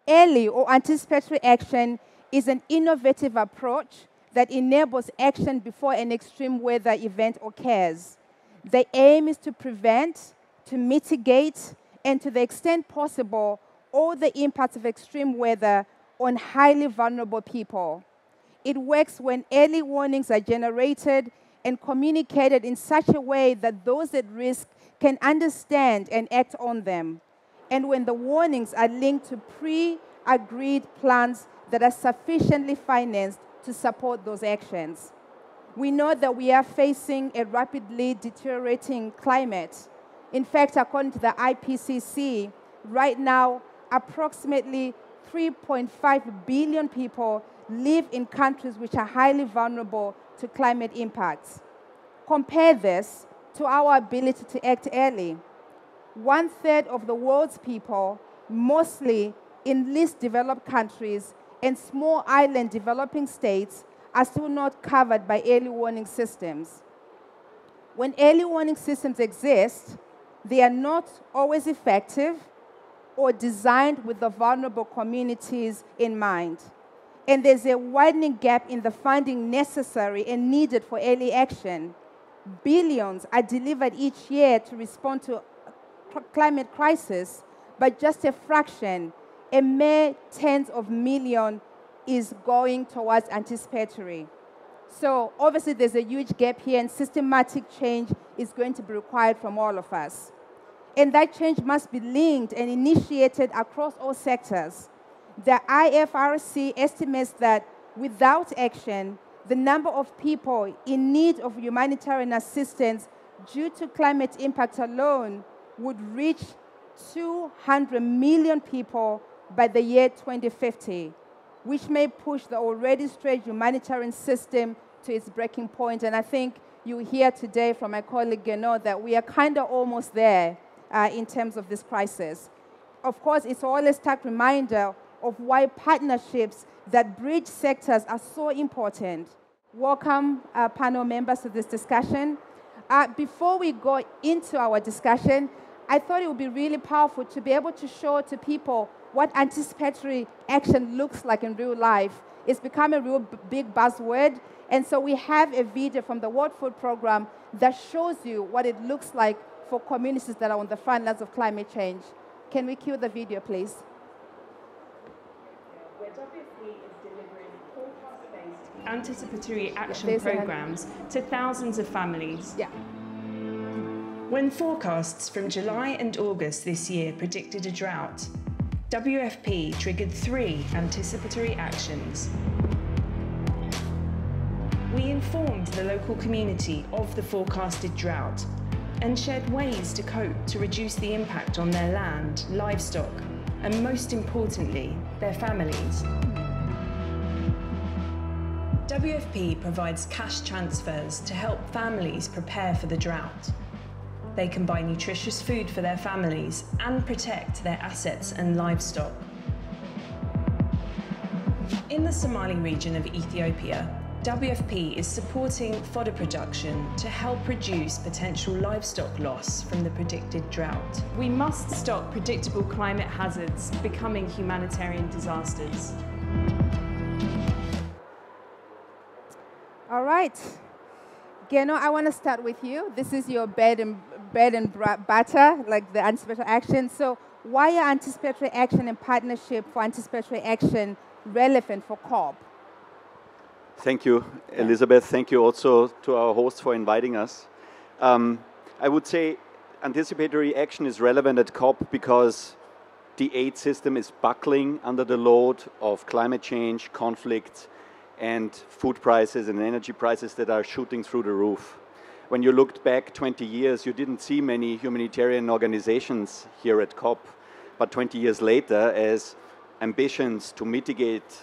Early or anticipatory action is an innovative approach that enables action before an extreme weather event occurs. The aim is to prevent, to mitigate, and to the extent possible, all the impacts of extreme weather on highly vulnerable people. It works when early warnings are generated and communicated in such a way that those at risk can understand and act on them, and when the warnings are linked to pre-agreed plans that are sufficiently financed to support those actions. We know that we are facing a rapidly deteriorating climate. In fact, according to the IPCC, right now, approximately 3.5 billion people live in countries which are highly vulnerable to climate impacts. Compare this to our ability to act early. 1/3 of the world's people, mostly in least developed countries and small island developing states, are still not covered by early warning systems. When early warning systems exist, they are not always effective or designed with the vulnerable communities in mind. And there's a widening gap in the funding necessary and needed for early action. Billions are delivered each year to respond to climate crisis, but just a fraction, a mere tens of millions, is going towards anticipatory. So obviously there's a huge gap here, and systematic change is going to be required from all of us. And that change must be linked and initiated across all sectors. The IFRC estimates that without action, the number of people in need of humanitarian assistance due to climate impact alone would reach 200 million people by the year 2050, which may push the already strained humanitarian system to its breaking point. And I think you hear today from my colleague Geno that we are kind of almost there in terms of this crisis. Of course, it's always a stark reminder of why partnerships that bridge sectors are so important. Welcome, panel members, to this discussion. Before we go into our discussion, I thought it would be really powerful to be able to show to people what anticipatory action looks like in real life. It's become a real big buzzword, and so we have a video from the World Food Programme that shows you what it looks like for communities that are on the front lines of climate change. Can we cue the video, please? Where WFP is delivering forecast-based anticipatory action There's programs to thousands of families. Yeah. When forecasts from July and August this year predicted a drought, WFP triggered 3 anticipatory actions. We informed the local community of the forecasted drought and shared ways to cope to reduce the impact on their land, livestock, and most importantly, their families. WFP provides cash transfers to help families prepare for the drought. They can buy nutritious food for their families and protect their assets and livestock. In the Somali region of Ethiopia, WFP is supporting fodder production to help reduce potential livestock loss from the predicted drought. We must stop predictable climate hazards becoming humanitarian disasters. All right. Geno, I want to start with you. This is your bread and butter, like the anticipatory action. So why are anticipatory action and partnership for anticipatory action relevant for COP? Thank you, Elizabeth. Thank you also to our host for inviting us. I would say anticipatory action is relevant at COP because the aid system is buckling under the load of climate change, conflict, and food prices and energy prices that are shooting through the roof. When you looked back 20 years, you didn't see many humanitarian organizations here at COP, but 20 years later, as ambitions to mitigate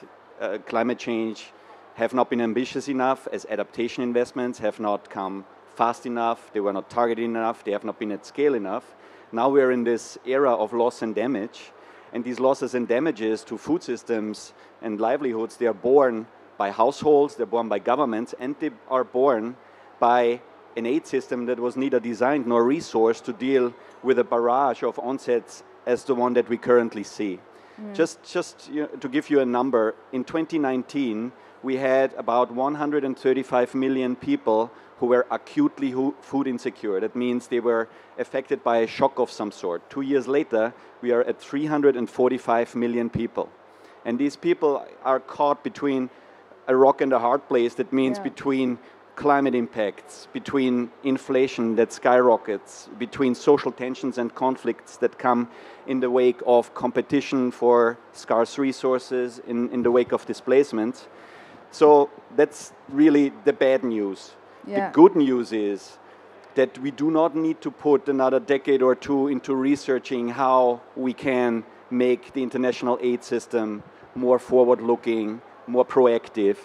climate change have not been ambitious enough, as adaptation investments have not come fast enough, they were not targeted enough, they have not been at scale enough. Now we're in this era of loss and damage, and these losses and damages to food systems and livelihoods, they are borne by households, they're borne by governments, and they are borne by an aid system that was neither designed nor resourced to deal with a barrage of onsets as the one that we currently see. Just to give you a number, in 2019, we had about 135 million people who were acutely food insecure. That means they were affected by a shock of some sort. 2 years later, we are at 345 million people. And these people are caught between a rock and a hard place. That means between climate impacts, between inflation that skyrockets, between social tensions and conflicts that come in the wake of competition for scarce resources, in the wake of displacement. So that's really the bad news. The good news is that we do not need to put another decade or two into researching how we can make the international aid system more forward-looking, more proactive.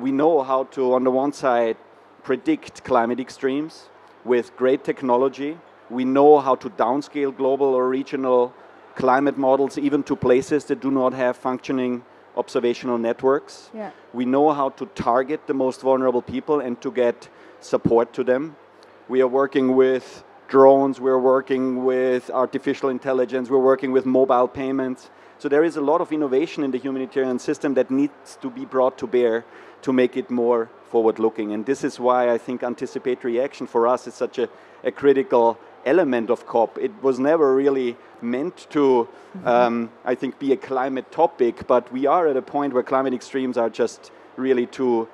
We know how to, on the one side, predict climate extremes with great technology. We know how to downscale global or regional climate models even to places that do not have functioning observational networks. We know how to target the most vulnerable people and to get support to them. We are working with drones, we're working with artificial intelligence, we're working with mobile payments. So there is a lot of innovation in the humanitarian system that needs to be brought to bear to make it more forward-looking. And this is why I think anticipatory action for us is such a critical element of COP. It was never really meant to, I think, be a climate topic, but we are at a point where climate extremes are just really too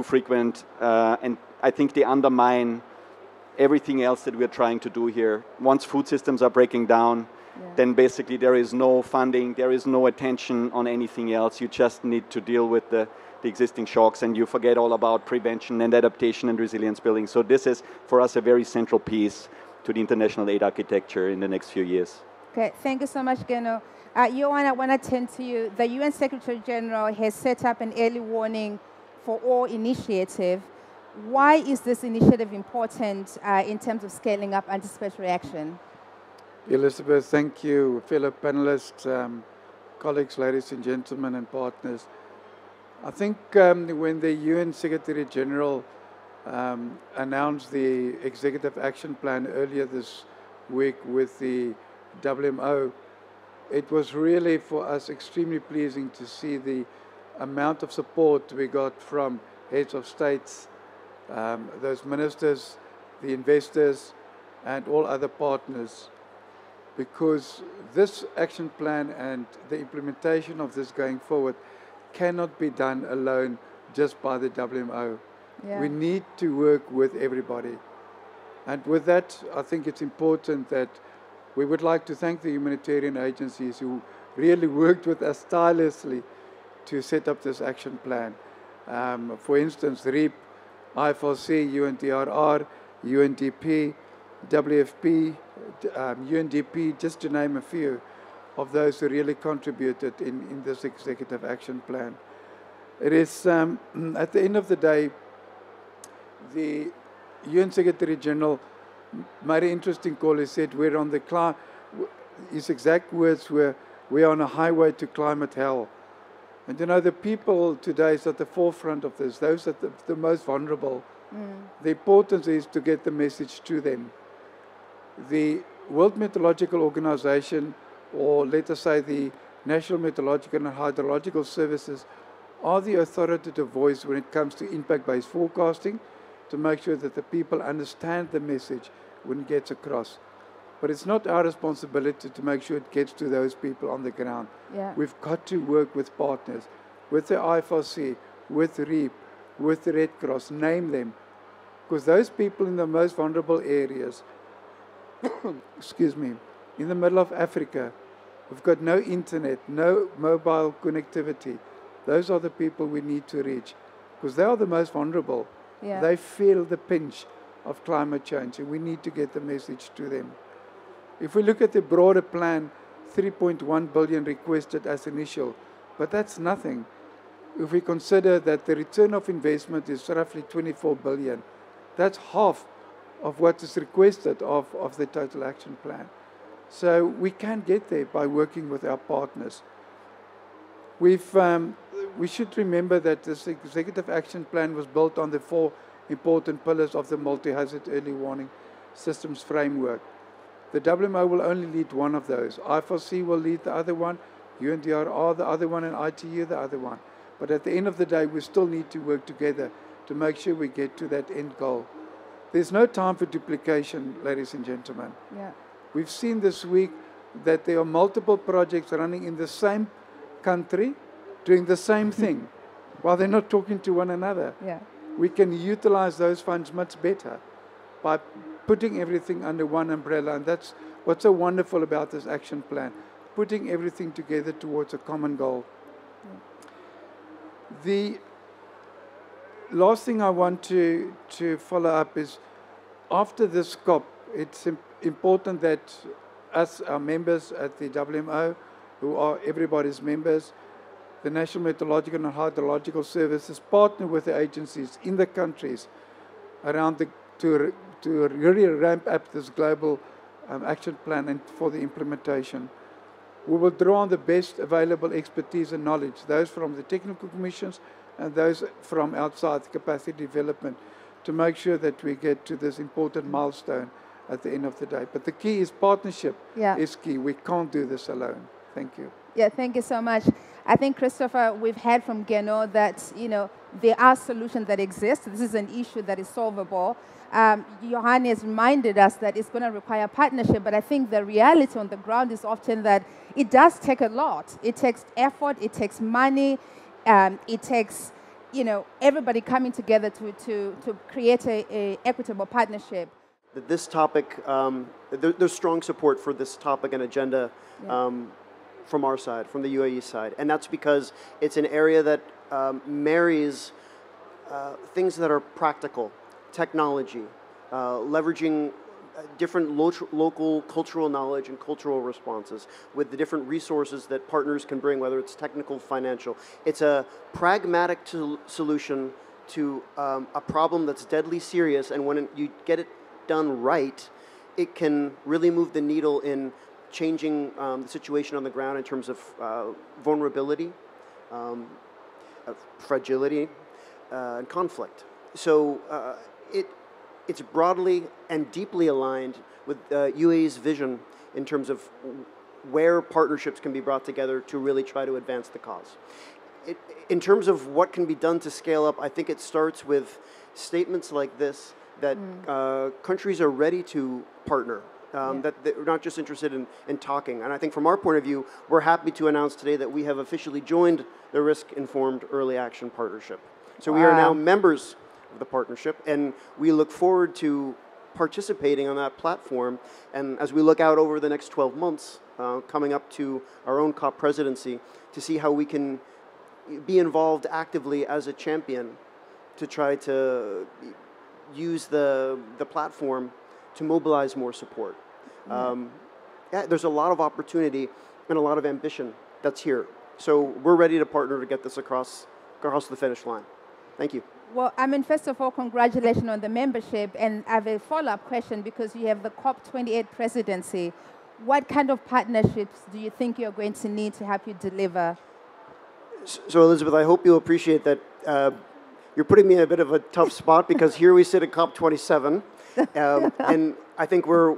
frequent, and I think they undermine everything else that we're trying to do here. Once food systems are breaking down, then basically there is no funding, there is no attention on anything else. You just need to deal with the existing shocks, and you forget all about prevention and adaptation and resilience building. So this is, for us, a very central piece to the international aid architecture in the next few years. Okay, thank you so much, Geno. Johan, I want to turn to you. The UN Secretary General has set up an early warning for all initiative. Why is this initiative important in terms of scaling up anticipatory action? Elizabeth, thank you. Fellow panelists, colleagues, ladies and gentlemen, and partners. I think when the UN Secretary General announced the Executive Action Plan earlier this week with the WMO, it was really for us extremely pleasing to see the amount of support we got from heads of states, those ministers, the investors, and all other partners, because this action plan and the implementation of this going forward cannot be done alone just by the WMO. We need to work with everybody. And with that, I think it's important that we would like to thank the humanitarian agencies who really worked with us tirelessly to set up this action plan. For instance, REAP, IFRC, UNDRR, UNDP, WFP, UNDP, just to name a few of those who really contributed in this executive action plan. It is, at the end of the day, the UN Secretary General made an interesting call. He said, we're on the his exact words were, we're on a highway to climate hell. And you know, the people today is at the forefront of this, those are the most vulnerable. The importance is to get the message to them. The World Meteorological Organization, or let us say the National Meteorological and Hydrological Services, are the authoritative voice when it comes to impact-based forecasting, to make sure that the people understand the message when it gets across. But it's not our responsibility to make sure it gets to those people on the ground. We've got to work with partners, with the IFRC, with REAP, with the Red Cross, name them. Because those people in the most vulnerable areas, excuse me, in the middle of Africa, who've got no internet, no mobile connectivity, those are the people we need to reach. Because they are the most vulnerable. They feel the pinch of climate change, and we need to get the message to them. If we look at the broader plan, 3.1 billion requested as initial, but that's nothing. If we consider that the return of investment is roughly 24 billion, that's half of what is requested of the total action plan. So we can get there by working with our partners. We should remember that this executive action plan was built on the 4 important pillars of the multi-hazard early warning systems framework. The WMO will only lead one of those. I4C will lead the other one, UNDRR the other one, and ITU the other one. But at the end of the day, we still need to work together to make sure we get to that end goal. There's no time for duplication, ladies and gentlemen. Yeah. We've seen this week that there are multiple projects running in the same country doing the same thing while they're not talking to one another. Yeah. We can utilize those funds much better by putting everything under one umbrella, and that's what's so wonderful about this action plan, putting everything together towards a common goal. Yeah. The last thing I want to follow up is, after this COP, it's important that us, our members at the WMO, who are everybody's members, the National Meteorological and Hydrological Services, partner with the agencies in the countries around to really ramp up this global action plan and for the implementation. We will draw on the best available expertise and knowledge, those from the technical commissions and those from outside the capacity development, to make sure that we get to this important milestone at the end of the day. But the key is partnership. Yeah. Is key. We can't do this alone. Thank you. Yeah, thank you so much. I think, Christopher, we've heard from Geno that, there are solutions that exist. This is an issue that is solvable. Johannes has reminded us that it's going to require partnership, but I think the reality on the ground is often that it does take a lot. It takes effort, it takes money, it takes, everybody coming together to create a equitable partnership. This topic, there's strong support for this topic and agenda. Yeah. From our side, from the UAE side. And that's because it's an area that marries things that are practical, technology, leveraging different local cultural knowledge and cultural responses with the different resources that partners can bring, whether it's technical, financial. It's a pragmatic solution to a problem that's deadly serious, and when you get it done right, it can really move the needle in changing the situation on the ground in terms of vulnerability, fragility, and conflict. So it's broadly and deeply aligned with UAE's vision in terms of where partnerships can be brought together to really try to advance the cause. In terms of what can be done to scale up, I think it starts with statements like this, that countries are ready to partner. That we're not just interested in talking. And I think from our point of view, we're happy to announce today that we have officially joined the Risk-Informed Early Action Partnership. So we are now members of the partnership, and we look forward to participating on that platform. And as we look out over the next 12 months, coming up to our own COP presidency, to see how we can be involved actively as a champion to try to use the platform to mobilize more support. There's a lot of opportunity and a lot of ambition that's here. So we're ready to partner to get this across the finish line. Thank you. Well, first of all, congratulations on the membership. And I have a follow-up question, because you have the COP28 presidency. What kind of partnerships do you think you're going to need to help you deliver? So Elizabeth, I hope you'll appreciate that you're putting me in a bit of a tough spot, because here we sit at COP27. And I think we're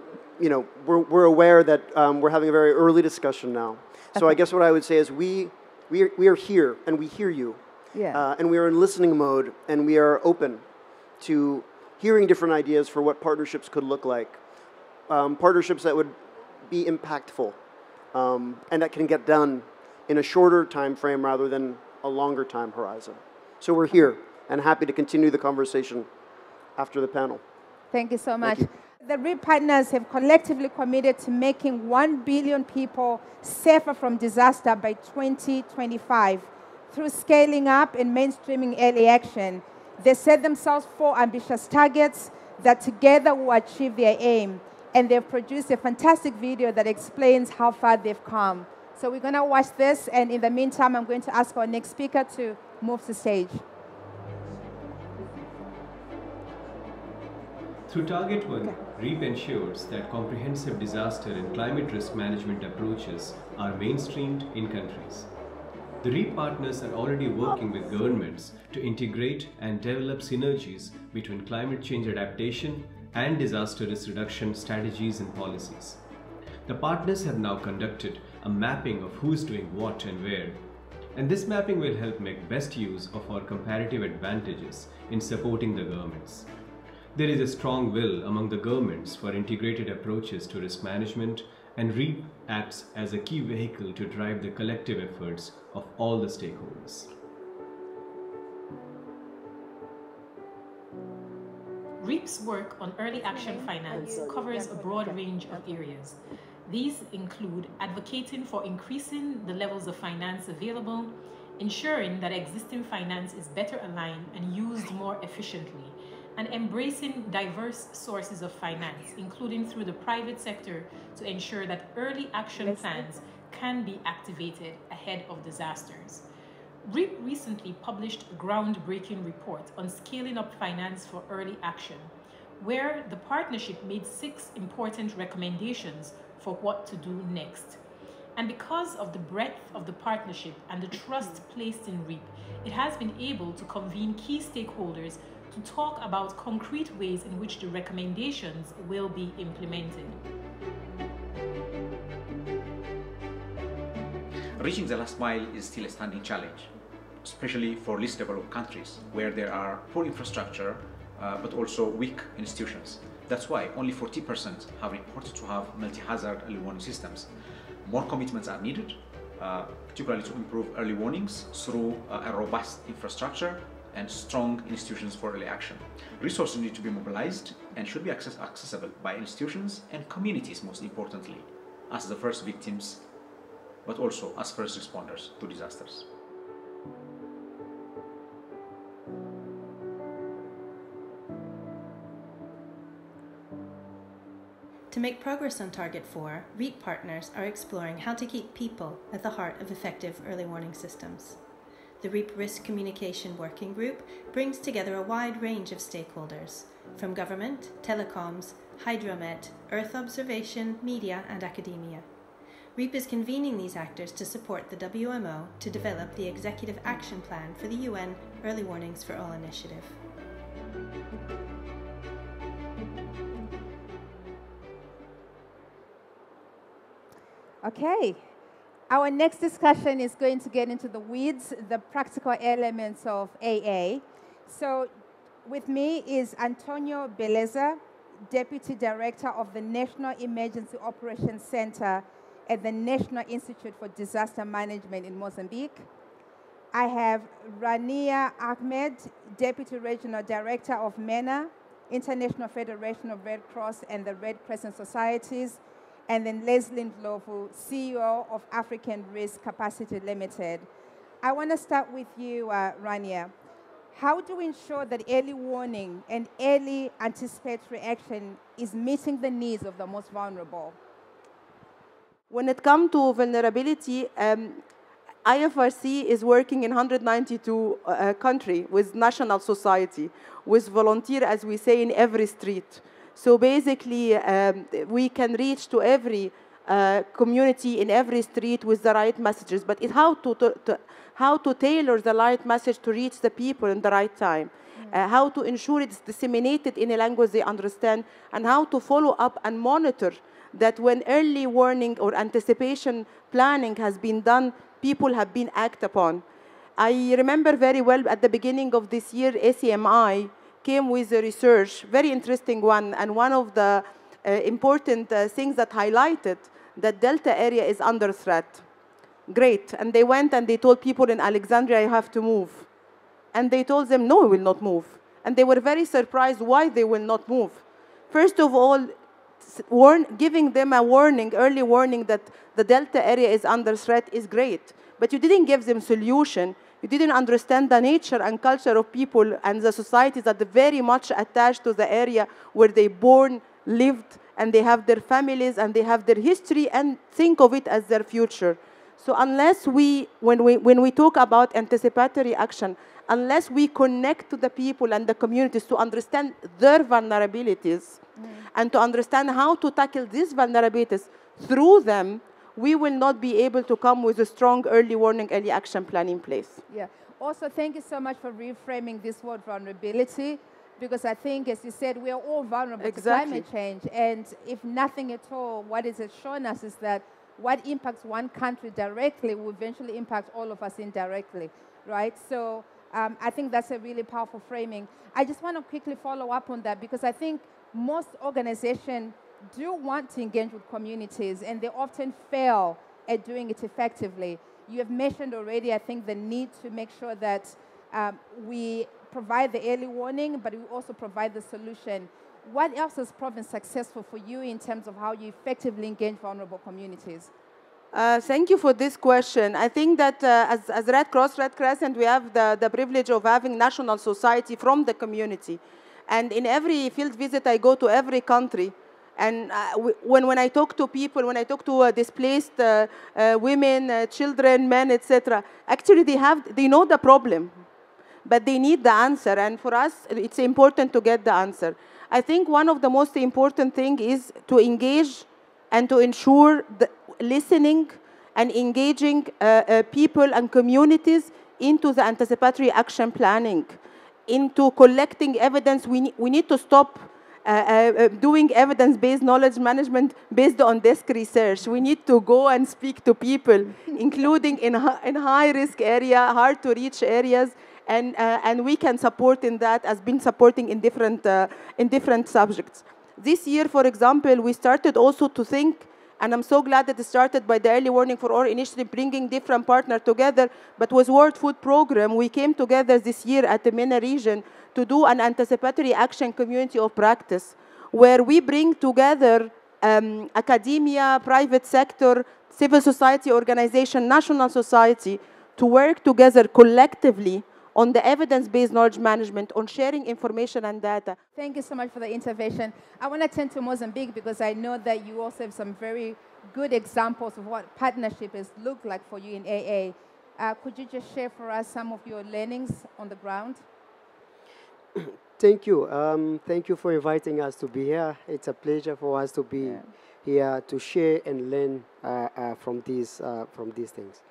aware that we're having a very early discussion now. So I guess what I would say is we are here and we hear you. Yeah. And we are in listening mode, and we are open to hearing different ideas for what partnerships could look like. Partnerships that would be impactful and that can get done in a shorter time frame rather than a longer time horizon. So we're here and happy to continue the conversation after the panel. Thank you so much. The RIP partners have collectively committed to making 1 billion people safer from disaster by 2025 through scaling up and mainstreaming early action. They set themselves 4 ambitious targets that together will achieve their aim. And they've produced a fantastic video that explains how far they've come. So we're going to watch this, and in the meantime, I'm going to ask our next speaker to move to stage. Through Target 1, REAP ensures that comprehensive disaster and climate risk management approaches are mainstreamed in countries. The REAP partners are already working with governments to integrate and develop synergies between climate change adaptation and disaster risk reduction strategies and policies. The partners have now conducted a mapping of who is doing what and where, and this mapping will help make best use of our comparative advantages in supporting the governments. There is a strong will among the governments for integrated approaches to risk management, and REAP acts as a key vehicle to drive the collective efforts of all the stakeholders. REAP's work on early action finance covers a broad range of areas. These include advocating for increasing the levels of finance available, ensuring that existing finance is better aligned and used more efficiently, and embracing diverse sources of finance, including through the private sector, to ensure that early action plans can be activated ahead of disasters. REAP recently published a groundbreaking report on scaling up finance for early action, where the partnership made 6 important recommendations for what to do next. And because of the breadth of the partnership and the trust placed in REAP, it has been able to convene key stakeholders to talk about concrete ways in which the recommendations will be implemented. Reaching the last mile is still a standing challenge, especially for least developed countries where there are poor infrastructure but also weak institutions. That's why only 40% have reported to have multi-hazard early warning systems. More commitments are needed, particularly to improve early warnings through a robust infrastructure and strong institutions for early action. Resources need to be mobilized and should be accessible by institutions and communities, most importantly, as the first victims, but also as first responders to disasters. To make progress on Target 4, REAP partners are exploring how to keep people at the heart of effective early warning systems. The REAP Risk Communication Working Group brings together a wide range of stakeholders, from government, telecoms, Hydromet, Earth observation, media, and academia. REAP is convening these actors to support the WMO to develop the Executive Action Plan for the UN Early Warnings for All initiative. Okay. Our next discussion is going to get into the weeds, the practical elements of AA. So with me is Antonio Beleza, Deputy Director of the National Emergency Operations Center at the National Institute for Disaster Management in Mozambique. I have Rania Ahmed, Deputy Regional Director of MENA, International Federation of Red Cross and the Red Crescent Societies, and then Leslie Ndlovu, CEO of African Risk Capacity Limited. I want to start with you, Rania. How do we ensure that early warning and early anticipatory action is meeting the needs of the most vulnerable? When it comes to vulnerability, IFRC is working in 192 countries with national society, with volunteers, as we say, in every street. So basically, we can reach to every community in every street with the right messages, but it's how to tailor the right message to reach the people in the right time, how to ensure it's disseminated in a language they understand, and how to follow up and monitor that when early warning or anticipation planning has been done, people have been acted upon. I remember very well at the beginning of this year, ACMI came with a research, very interesting one, and one of the important things that highlighted that Delta area is under threat. Great, and they went and they told people in Alexandria, you have to move. And they told them, no, we will not move. And they were very surprised why they will not move. First of all, giving them a warning, early warning that the Delta area is under threat is great, but you didn't give them solution. You didn't understand the nature and culture of people and the societies that are very much attached to the area where they born, lived, and they have their families and they have their history and think of it as their future. So unless when we talk about anticipatory action, unless we connect to the people and the communities to understand their vulnerabilities and to understand how to tackle these vulnerabilities through them, we will not be able to come with a strong early warning, early action plan in place. Yeah. Also, thank you so much for reframing this word vulnerability. because I think, as you said, we are all vulnerable Exactly. to climate change. And if nothing at all, what it has shown us is that what impacts one country directly will eventually impact all of us indirectly, right? So I think that's a really powerful framing. I just want to quickly follow up on that, because I think most organizations do want to engage with communities, and they often fail at doing it effectively. You have mentioned already, I think, the need to make sure that we provide the early warning, but we also provide the solution. What else has proven successful for you in terms of how you effectively engage vulnerable communities? Thank you for this question. I think that as Red Cross, Red Crescent, we have the privilege of having national society from the community. And in every field visit, I go to every country. And when I talk to people, when I talk to displaced women, children, men, etc., actually they know the problem, but they need the answer. And for us, it's important to get the answer. I think one of the most important things is to engage and to ensure the listening and engaging people and communities into the anticipatory action planning, into collecting evidence. We need to stop doing evidence-based knowledge management based on desk research. We need to go and speak to people, including in high-risk area, hard-to-reach areas, and we can support in that, as been supporting in different subjects. This year, for example, we started also to think, and I'm so glad that it started by the Early Warning for All initiative, bringing different partners together, but with World Food Program, we came together this year at the MENA region to do an anticipatory action community of practice, where we bring together academia, private sector, civil society organization, national society, to work together collectively on the evidence-based knowledge management, on sharing information and data. Thank you so much for the intervention. I want to turn to Mozambique, because I know that you also have some very good examples of what partnership has looked like for you in AA. Could you just share for us some of your learnings on the ground? Thank you. Thank you for inviting us to be here. It's a pleasure for us to be here to share and learn from these things.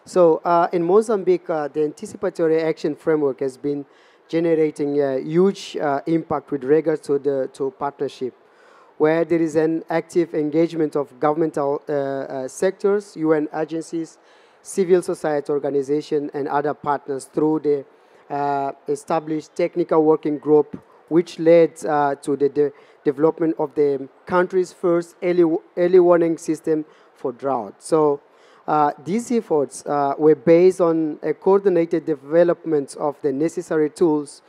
So in Mozambique, the anticipatory action framework has been generating a huge impact with regards to partnership, where there is an active engagement of governmental sectors, UN agencies, civil society organizations, and other partners through the established technical working group, which led to the development of the country's first early warning system for drought. So these efforts were based on a coordinated development of the necessary tools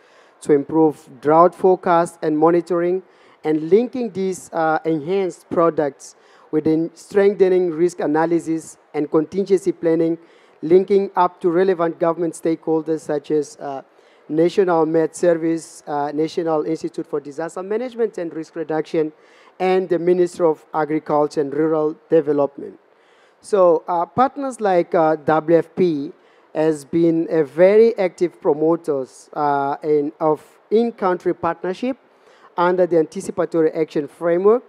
to improve drought forecast and monitoring, and linking these enhanced products within strengthening risk analysis and contingency planning, linking up to relevant government stakeholders such as National Met Service, National Institute for Disaster Management and Risk Reduction, and the Ministry of Agriculture and Rural Development. So partners like WFP has been a very active promoters of in-country partnership under the Anticipatory Action Framework,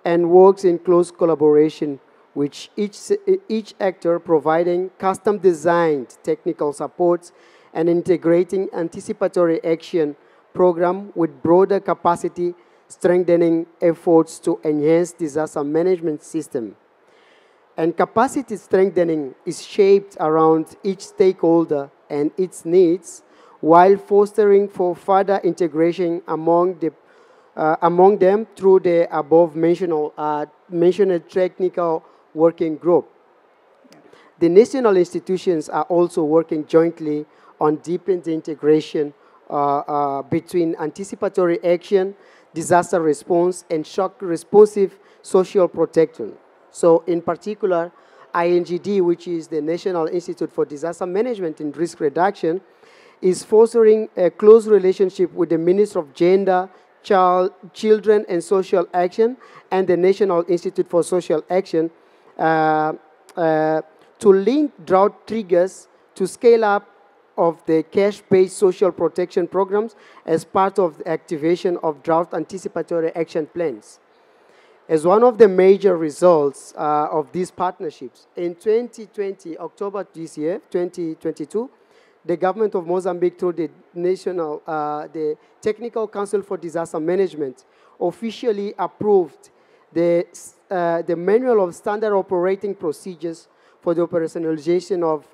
and works in close collaboration with each actor, providing custom-designed technical supports and integrating anticipatory action program with broader capacity strengthening efforts to enhance disaster management system. And capacity strengthening is shaped around each stakeholder and its needs, while fostering for further integration among them through the above-mentioned technical working group. The national institutions are also working jointly on deepened integration between anticipatory action, disaster response, and shock responsive social protection. So in particular, INGD, which is the National Institute for Disaster Management and Risk Reduction, is fostering a close relationship with the Ministry of Gender, Children and Social Action and the National Institute for Social Action to link drought triggers to scale up of the cash-based social protection programs as part of the activation of drought anticipatory action plans. As one of the major results of these partnerships, in 2020, October this year, 2022, the government of Mozambique, through the Technical Council for Disaster Management, officially approved the Manual of Standard Operating Procedures for the operationalization of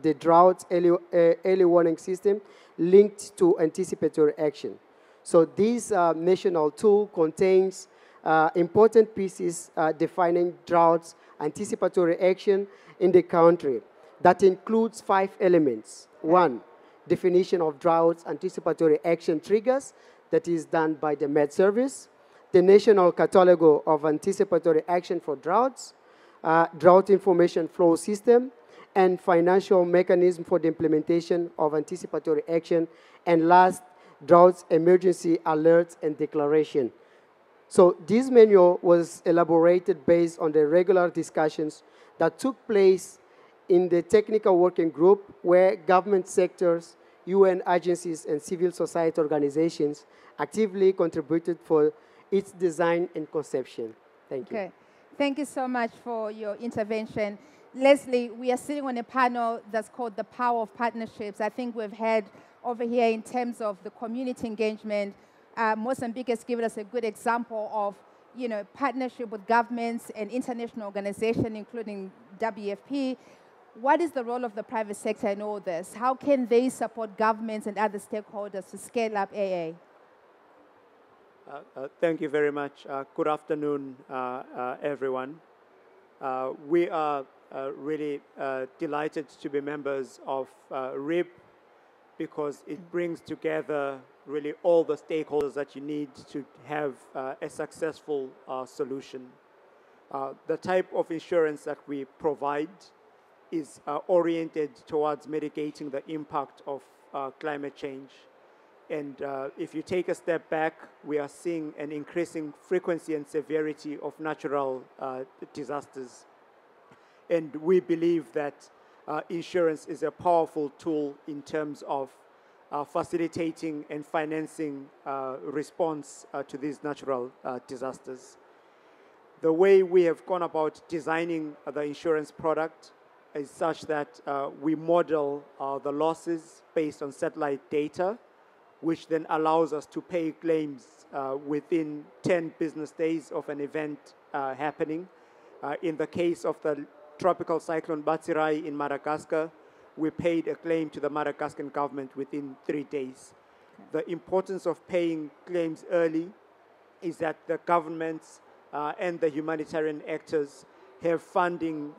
the drought early warning system linked to anticipatory action. So this national tool contains important pieces defining droughts anticipatory action in the country. That includes 5 elements. 1, definition of droughts anticipatory action triggers, that is done by the Met Service. The National Catalogue of Anticipatory Action for Droughts, Drought Information Flow System, and financial mechanism for the implementation of anticipatory action, and last, drought emergency alerts and declaration. So this manual was elaborated based on the regular discussions that took place in the technical working group where government sectors, UN agencies, and civil society organizations actively contributed for its design and conception. Thank you. Okay. Thank you so much for your intervention. Leslie, we are sitting on a panel that's called The Power of Partnerships. I think we've had over here in terms of the community engagement, Mozambique has given us a good example of, partnership with governments and international organizations, including WFP. What is the role of the private sector in all this? How can they support governments and other stakeholders to scale up AA? Thank you very much. Good afternoon, everyone. We are really delighted to be members of RIP because it brings together really all the stakeholders that you need to have a successful solution. The type of insurance that we provide is oriented towards mitigating the impact of climate change. And if you take a step back, we are seeing an increasing frequency and severity of natural disasters. And we believe that insurance is a powerful tool in terms of facilitating and financing response to these natural disasters. The way we have gone about designing the insurance product is such that we model the losses based on satellite data, which then allows us to pay claims within 10 business days of an event happening. In the case of the tropical cyclone Batsirai in Madagascar, we paid a claim to the Madagascan government within 3 days. Okay. The importance of paying claims early is that the governments and the humanitarian actors have funding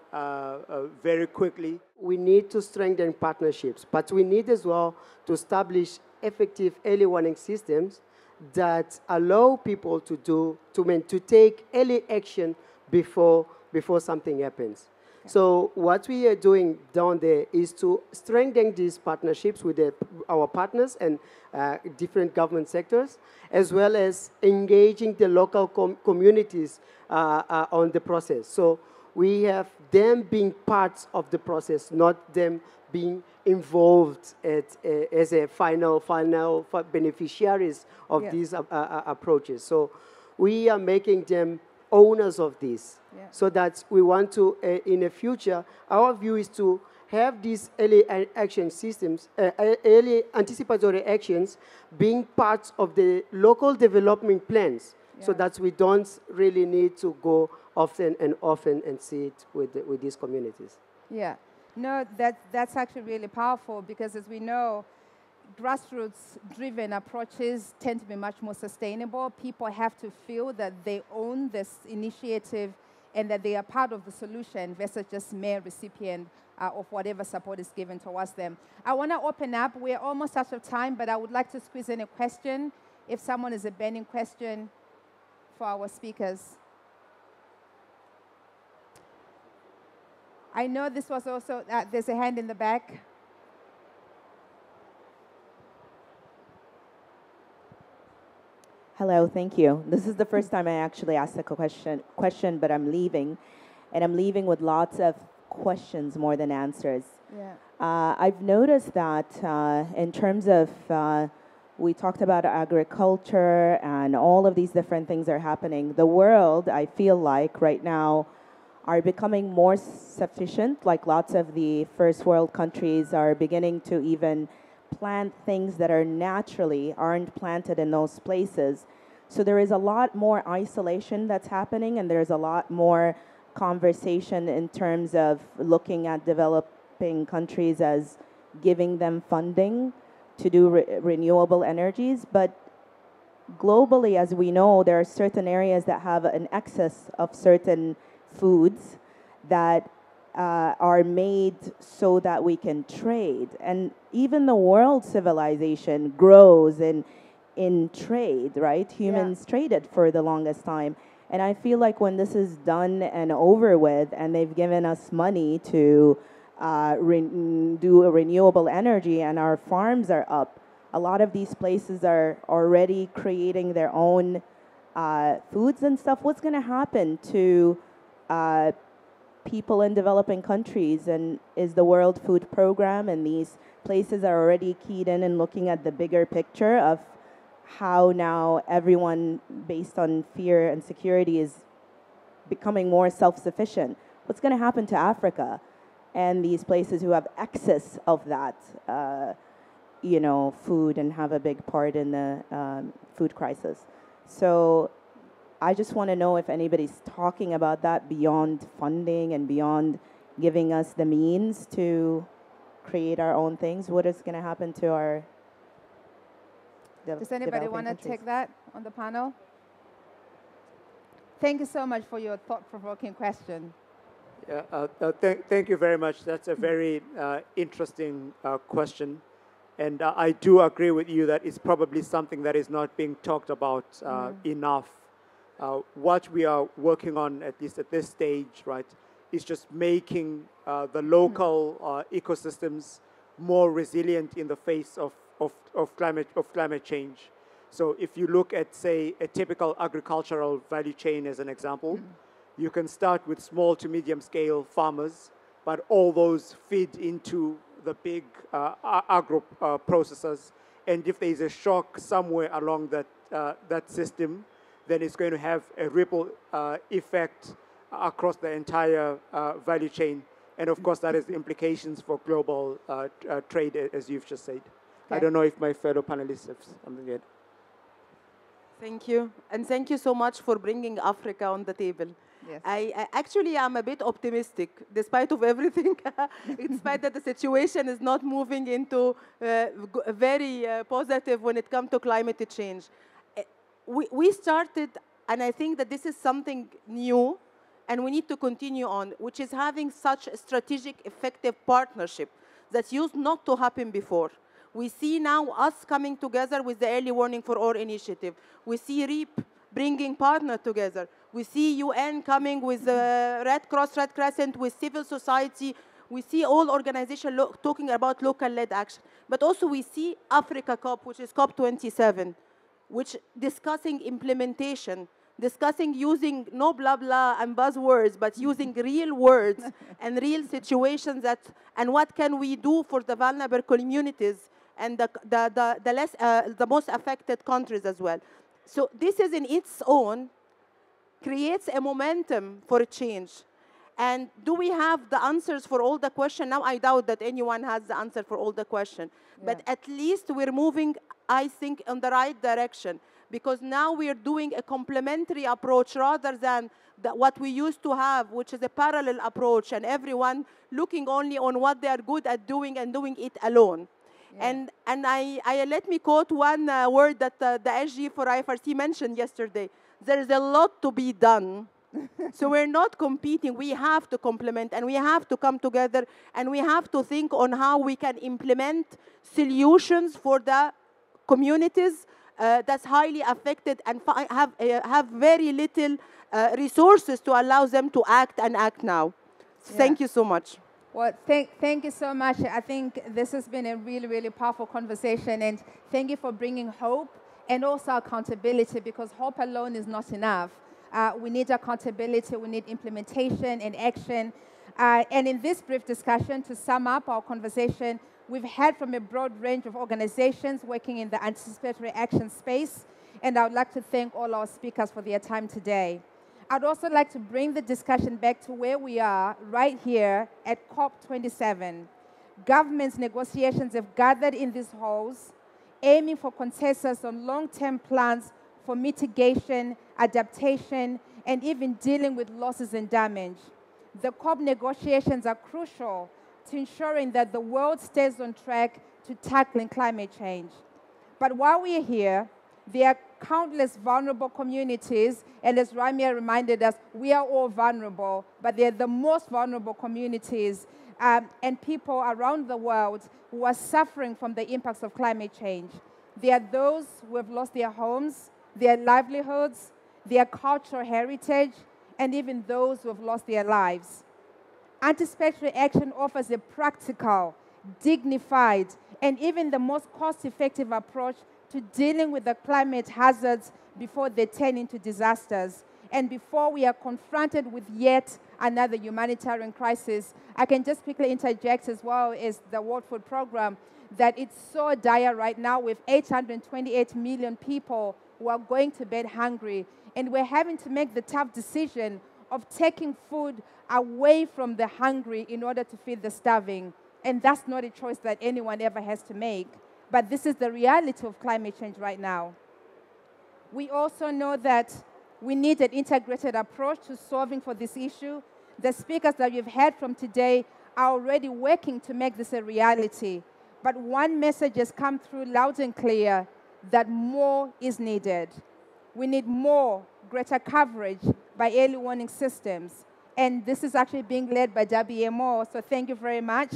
very quickly. We need to strengthen partnerships, but we need as well to establish effective early warning systems that allow people to take early action before something happens. Okay. So what we are doing down there is to strengthen these partnerships with our partners and different government sectors, as well as engaging the local communities on the process. So we have them being parts of the process, not them being involved as a final beneficiaries of these approaches. So we are making them owners of this, so that we want to, in the future, our view is to have these early action systems, early anticipatory actions being parts of the local development plans, so that we don't really need to go often and see it with these communities. Yeah. No, that's actually really powerful because, as we know, grassroots-driven approaches tend to be much more sustainable. People have to feel that they own this initiative and that they are part of the solution versus just mere recipient of whatever support is given towards them. I want to open up. We're almost out of time, but I would like to squeeze in a question, if someone has a burning question for our speakers. I know this was also, there's a hand in the back. Hello, thank you. This is the first time I actually asked a question, but I'm leaving. And I'm leaving with lots of questions more than answers. Yeah. I've noticed that in terms of, we talked about agriculture and all of these different things are happening. The world, I feel like right now, are becoming more sufficient, like lots of the first world countries are beginning to even plant things that are naturally aren't planted in those places. So there is a lot more isolation that's happening, and there's a lot more conversation in terms of looking at developing countries as giving them funding to do renewable energies. But globally, as we know, there are certain areas that have an excess of certain foods that are made so that we can trade. And even the world civilization grows in trade, right? Humans traded for the longest time. And I feel like when this is done and over with, and they've given us money to do a renewable energy, and our farms are up, a lot of these places are already creating their own foods and stuff. What's going to happen to people in developing countries? And is the World Food Program and these places are already keyed in and looking at the bigger picture of how now everyone, based on fear and security, is becoming more self-sufficient? What's going to happen to Africa and these places who have excess of that, food, and have a big part in the food crisis? So I just want to know if anybody's talking about that beyond funding and beyond giving us the means to create our own things. What is going to happen to our Does anybody want to take that on the panel? Thank you so much for your thought-provoking question. Yeah, thank you very much. That's a very interesting question. And I do agree with you that it's probably something that is not being talked about enough. What we are working on, at least at this stage, right, is just making the local ecosystems more resilient in the face of climate change. So if you look at, say, a typical agricultural value chain as an example, you can start with small to medium scale farmers, but all those feed into the big agro processors. And if there is a shock somewhere along that system, then it's going to have a ripple effect across the entire value chain. And of course, that has implications for global trade, as you've just said. Okay. I don't know if my fellow panelists have something yet. Thank you. And thank you so much for bringing Africa on the table. Yes. I actually am a bit optimistic, despite of everything, despite that the situation is not moving into very positive when it comes to climate change. We started, and I think that this is something new, and we need to continue on, which is having such a strategic, effective partnership that used not to happen before. We see now us coming together with the Early Warning for Ore initiative. We see REAP bringing partners together. We see UN coming with the Red Cross, Red Crescent, with civil society. We see all organizations talking about local-led action. But also we see Africa COP, which is COP27, which discussing implementation, discussing using no blah blah and buzzwords, but using real words and real situations and what can we do for the vulnerable communities and the most affected countries as well. So this is in its own creates a momentum for a change. And do we have the answers for all the questions? Now I doubt that anyone has the answer for all the questions. Yeah. But at least we're moving, I think, in the right direction. Because now we're doing a complementary approach rather than what we used to have, which is a parallel approach, and everyone looking only on what they are good at doing and doing it alone. Yeah. And I let me quote one word that the SG for IFRC mentioned yesterday. There is a lot to be done. So we're not competing. We have to complement, and we have to come together, and we have to think on how we can implement solutions for the communities that's highly affected and have very little resources to allow them to act and act now. Yeah. Thank you so much. Well, thank you so much. I think this has been a really, really powerful conversation, and thank you for bringing hope and also accountability, because hope alone is not enough. We need accountability, we need implementation and action. And in this brief discussion, to sum up our conversation, we've heard from a broad range of organizations working in the anticipatory action space, and I would like to thank all our speakers for their time today. I'd also like to bring the discussion back to where we are right here at COP27. Governments' negotiations have gathered in these halls, aiming for consensus on long-term plans for mitigation, adaptation, and even dealing with losses and damage. The COP negotiations are crucial to ensuring that the world stays on track to tackling climate change. But while we are here, there are countless vulnerable communities, and as Ramya reminded us, we are all vulnerable, but they're the most vulnerable communities and people around the world who are suffering from the impacts of climate change. There are those who have lost their homes, their livelihoods, their cultural heritage, and even those who have lost their lives. Anticipatory action offers a practical, dignified, and even the most cost-effective approach to dealing with the climate hazards before they turn into disasters and before we are confronted with yet another humanitarian crisis. I can just quickly interject as well as the World Food Programme that it's so dire right now with 828 million people who are going to bed hungry, and we're having to make the tough decision of taking food away from the hungry in order to feed the starving. And that's not a choice that anyone ever has to make. But this is the reality of climate change right now. We also know that we need an integrated approach to solving for this issue. The speakers that you've heard from today are already working to make this a reality. But one message has come through loud and clear, that more is needed. We need more, greater coverage by early warning systems. And this is actually being led by WMO, so thank you very much.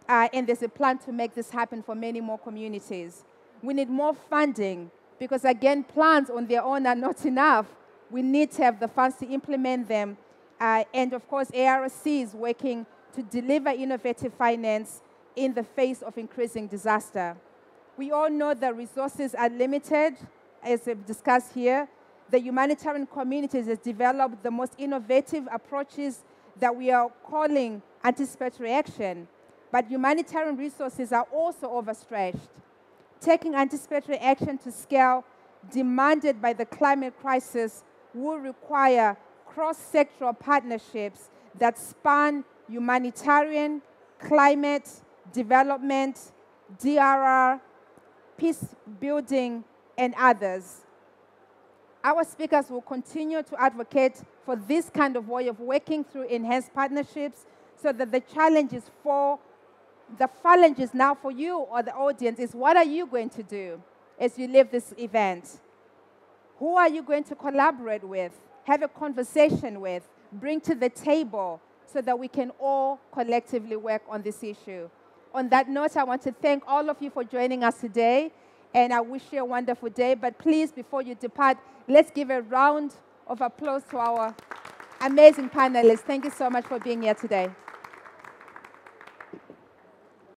And there's a plan to make this happen for many more communities. We need more funding because, again, plans on their own are not enough. We need to have the funds to implement them. And, of course, ARC is working to deliver innovative finance in the face of increasing disaster. We all know that resources are limited, as we've discussed here. The humanitarian communities has developed the most innovative approaches that we are calling anticipatory action. But humanitarian resources are also overstretched. Taking anticipatory action to scale demanded by the climate crisis will require cross-sectoral partnerships that span humanitarian, climate, development, DRR, peace building, and others. Our speakers will continue to advocate for this kind of way of working through enhanced partnerships so that the challenges for the challenges now for you or the audience is, what are you going to do as you leave this event? Who are you going to collaborate with, have a conversation with, bring to the table so that we can all collectively work on this issue? On that note, I want to thank all of you for joining us today, and I wish you a wonderful day. But please, before you depart, let's give a round of applause to our amazing panelists. Thank you so much for being here today.